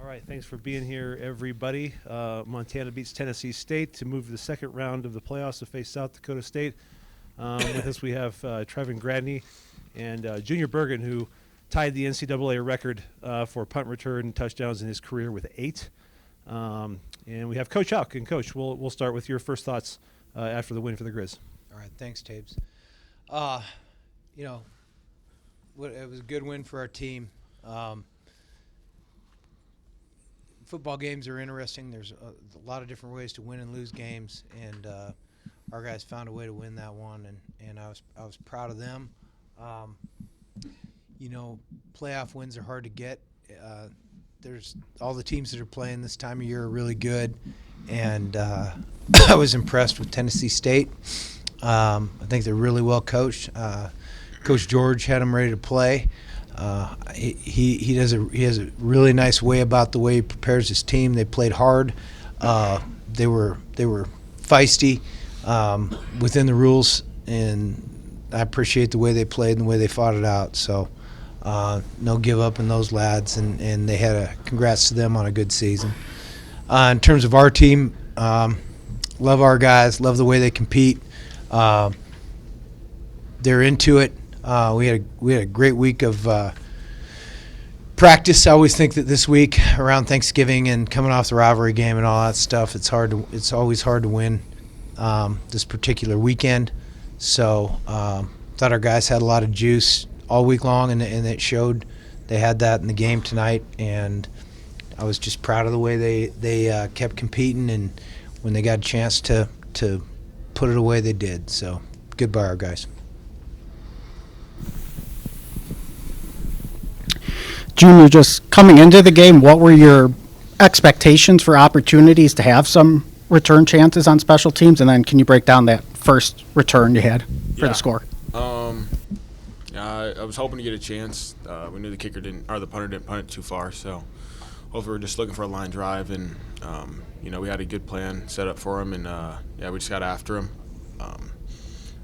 All right, thanks for being here, everybody. Montana beats Tennessee State to move to the second round of the playoffs to face South Dakota State. With us, we have Trevin Gradney and Junior Bergen, who tied the NCAA record for punt return touchdowns in his career with 8. And we have Coach Houck. And, Coach, we'll start with your first thoughts after the win for the Griz. All right, thanks, Tabes. It was a good win for our team. Football games are interesting. There's a lot of different ways to win and lose games, and our guys found a way to win that one, and I was proud of them. Playoff wins are hard to get. There's all the teams that are playing this time of year are really good, and I was impressed with Tennessee State. I think they're really well coached. Coach George had them ready to play. He has a really nice way about the way he prepares his team. They played hard. They were feisty within the rules, and I appreciate the way they played and the way they fought it out. So no give up in those lads, and they had a congrats to them on a good season. In terms of our team, love our guys, love the way they compete. They're into it. We had a great week of practice. I always think that this week around Thanksgiving and coming off the rivalry game and all that stuff, it's always hard to win this particular weekend. So thought our guys had a lot of juice all week long, and it showed. They had that in the game tonight, and I was just proud of the way they kept competing, and when they got a chance to put it away, they did. So good by our guys. Junior, just coming into the game, what were your expectations for opportunities to have some return chances on special teams? And then can you break down that first return you had for the score? I was hoping to get a chance. We knew the punter didn't punt it too far, so hopefully we're just looking for a line drive. And, we had a good plan set up for him, and, we just got after him.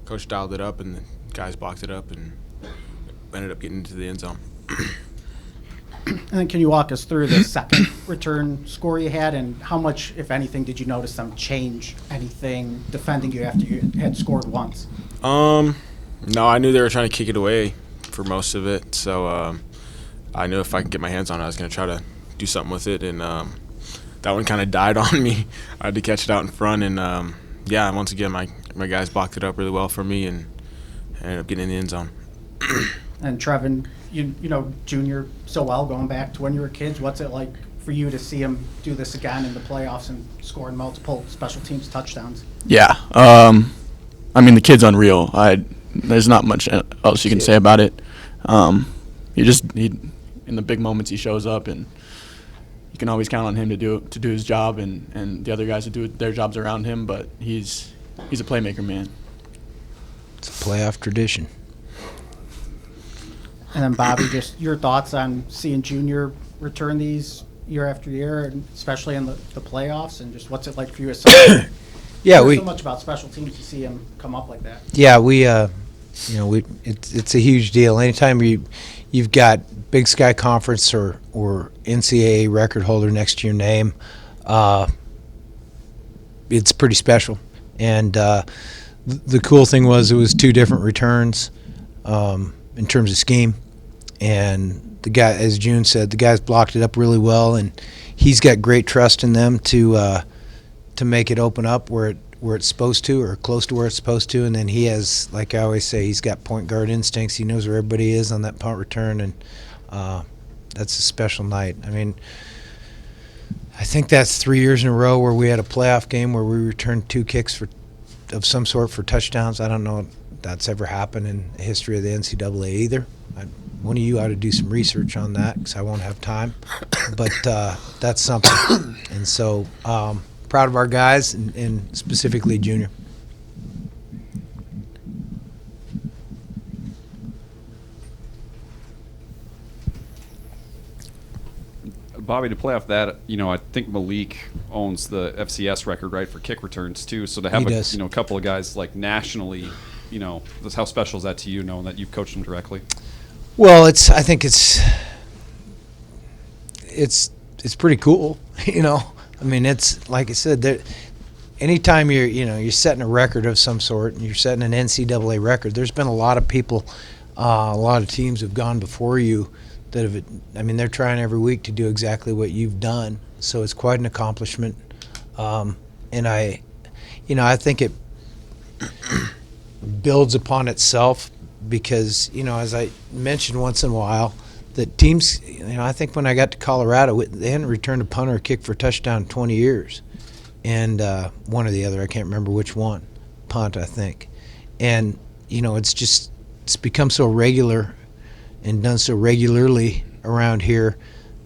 Coach dialed it up, and the guys blocked it up, and ended up getting into the end zone. And then can you walk us through the second return score you had, and how much, if anything, did you notice them change anything defending you after you had scored once? No, I knew they were trying to kick it away for most of it, so I knew if I could get my hands on it, I was going to try to do something with it, and that one kind of died on me. I had to catch it out in front, and once again, my guys blocked it up really well for me, and ended up getting in the end zone. And Trevin, you know Junior so well going back to when you were kids. What's it like for you to see him do this again in the playoffs and scoring multiple special teams touchdowns? Yeah. The kid's unreal. There's not much else you can say about it. In the big moments he shows up, and you can always count on him to do his job, and the other guys to do their jobs around him. But he's a playmaker, man. It's a playoff tradition. And then, Bobby, just your thoughts on seeing Junior return these year after year, and especially in the playoffs, and just what's it like for you as someone so much about special teams to see him come up like that? Yeah, it's a huge deal. Anytime you've got Big Sky Conference or NCAA record holder next to your name, it's pretty special. And the cool thing was it was 2 different returns in terms of scheme. And the guy, as June said, the guys blocked it up really well, and he's got great trust in them to make it open up where it's supposed to, or close to where it's supposed to. And then he has, like I always say, he's got point guard instincts. He knows where everybody is on that punt return, and that's a special night. I think that's 3 years in a row where we had a playoff game where we returned 2 kicks of some sort for touchdowns. I don't know if that's ever happened in the history of the NCAA either. One of you ought to do some research on that, because I won't have time. But that's something. And so proud of our guys, and specifically Junior. Bobby, to play off that, I think Malik owns the FCS record, right, for kick returns too. So to have a couple of guys like nationally, how special is that to you, knowing that you've coached them directly? Well, I think it's it's pretty cool, you know. I mean, it's like I said, anytime you're setting a record of some sort, and you're setting an NCAA record, there's been a lot of people, a lot of teams have gone before you that have. I mean, they're trying every week to do exactly what you've done. So it's quite an accomplishment, and I think it builds upon itself because, as I mentioned once in a while, that teams, I think when I got to Colorado, they hadn't returned a punt or a kick for a touchdown in 20 years. And one or the other, I can't remember which one, punt, I think. And, it's become so regular and done so regularly around here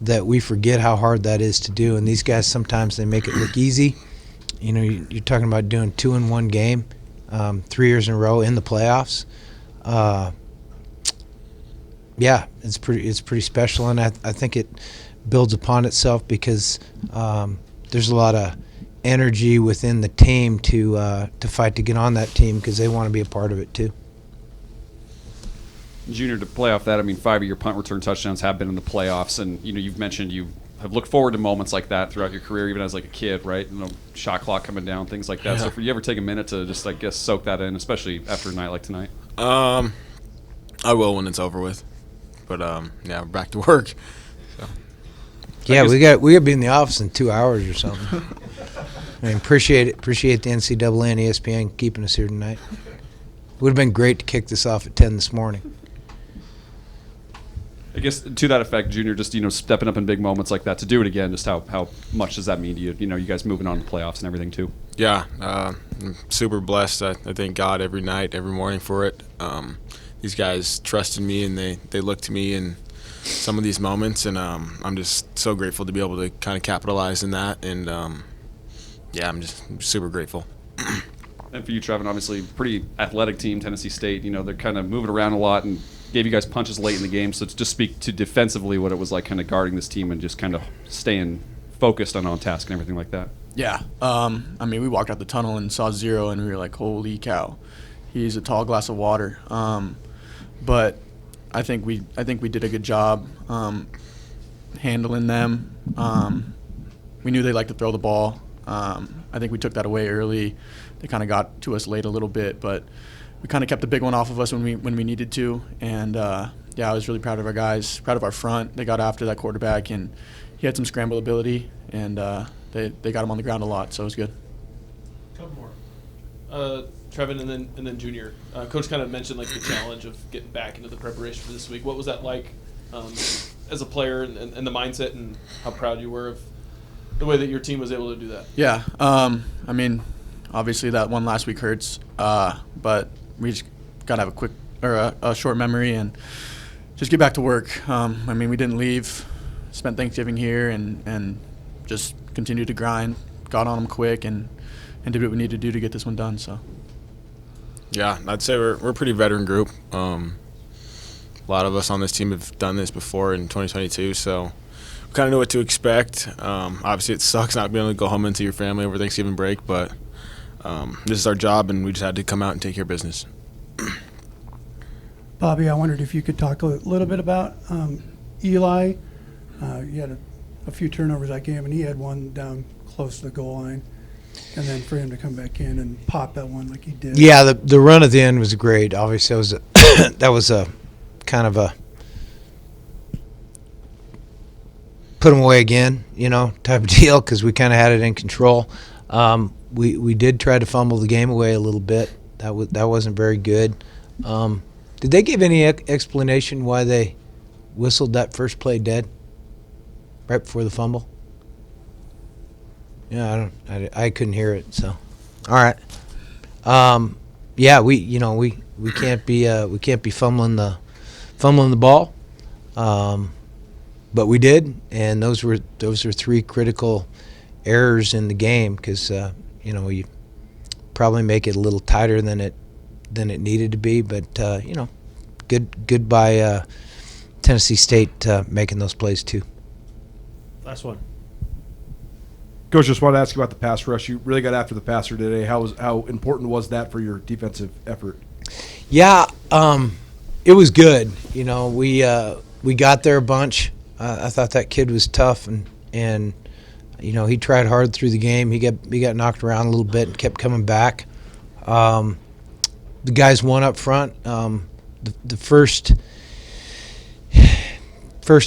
that we forget how hard that is to do. And these guys, sometimes they make it look easy. You're talking about doing 2-in-1 game 3 years in a row in the playoffs. Yeah, it's pretty special, and I think it builds upon itself because there's a lot of energy within the team to fight to get on that team because they want to be a part of it too. Junior, to play off that, I mean, 5 of your punt return touchdowns have been in the playoffs, and you've mentioned you have looked forward to moments like that throughout your career, even as like a kid, right? Shot clock coming down, things like that. Yeah. So, for you ever take a minute to just, soak that in, especially after a night like tonight? I will when it's over with. But yeah, we're back to work. So. Yeah, we got to be in the office in 2 hours or something. I mean, appreciate the NCAA and ESPN keeping us here tonight. It would have been great to kick this off at 10 this morning. I guess to that effect, Junior, just stepping up in big moments like that to do it again. Just how much does that mean to you? You guys moving on to the playoffs and everything too. Yeah, I'm super blessed. I thank God every night, every morning for it. These guys trusted me, and they looked to me in some of these moments, and I'm just so grateful to be able to kind of capitalize in that. And yeah, I'm super grateful. And for you, Trevin, obviously pretty athletic team, Tennessee State. They're kind of moving around a lot and gave you guys punches late in the game. So to just speak to defensively what it was like kind of guarding this team and just kind of staying focused on task and everything like that. Yeah. I mean, we walked out the tunnel and saw 0, and we were like, holy cow. He's a tall glass of water. But I think we did a good job handling them. We knew they liked to throw the ball. I think we took that away early. They kind of got to us late a little bit, but we kind of kept the big one off of us when we needed to. And yeah, I was really proud of our guys, proud of our front. They got after that quarterback, and he had some scramble ability, and they got him on the ground a lot, so it was good. Couple more. Trevin and then Junior. Coach kind of mentioned the challenge of getting back into the preparation for this week. What was that like as a player and the mindset, and how proud you were of the way that your team was able to do that? Yeah. I mean, obviously that one last week hurts, but we just got to have a short memory and just get back to work. I mean, we didn't leave, spent Thanksgiving here, and just continued to grind, got on them quick, and did what we needed to do to get this one done. So. Yeah, I'd say we're a pretty veteran group. A lot of us on this team have done this before in 2022, so we kind of know what to expect. Obviously, it sucks not being able to go home into your family over Thanksgiving break, but this is our job, and we just had to come out and take care of business. Bobby, I wondered if you could talk a little bit about Eli. You had a few turnovers that game, and he had one down close to the goal line. And then for him to come back in and pop that one like he did. Yeah, the run at the end was great. Obviously, that was a kind of a put him away again, type of deal, because we kind of had it in control. We did try to fumble the game away a little bit. That wasn't very good. Did they give any explanation why they whistled that first play dead right before the fumble? Yeah, I couldn't hear it. So, all right. Yeah, we can't be fumbling the ball, but we did, and those were 3 critical errors in the game because you probably make it a little tighter than it needed to be, but good by Tennessee State making those plays too. Last one. Coach, just wanted to ask you about the pass rush. You really got after the passer today. How important was that for your defensive effort? Yeah, it was good. We got there a bunch. I thought that kid was tough, and and he tried hard through the game. He got knocked around a little bit and kept coming back. The guys won up front. The first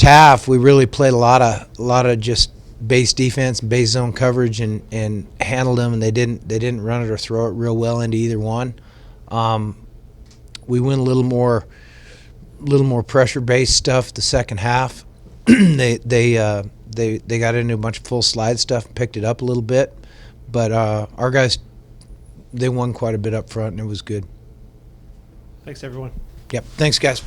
half, we really played a lot of just base defense, base zone coverage, and handled them. And they didn't run it or throw it real well into either one. We went a little more pressure based stuff the second half. They got into a bunch of full slide stuff and picked it up a little bit, but our guys, they won quite a bit up front and it was good. Thanks, everyone. Yep. Thanks, guys.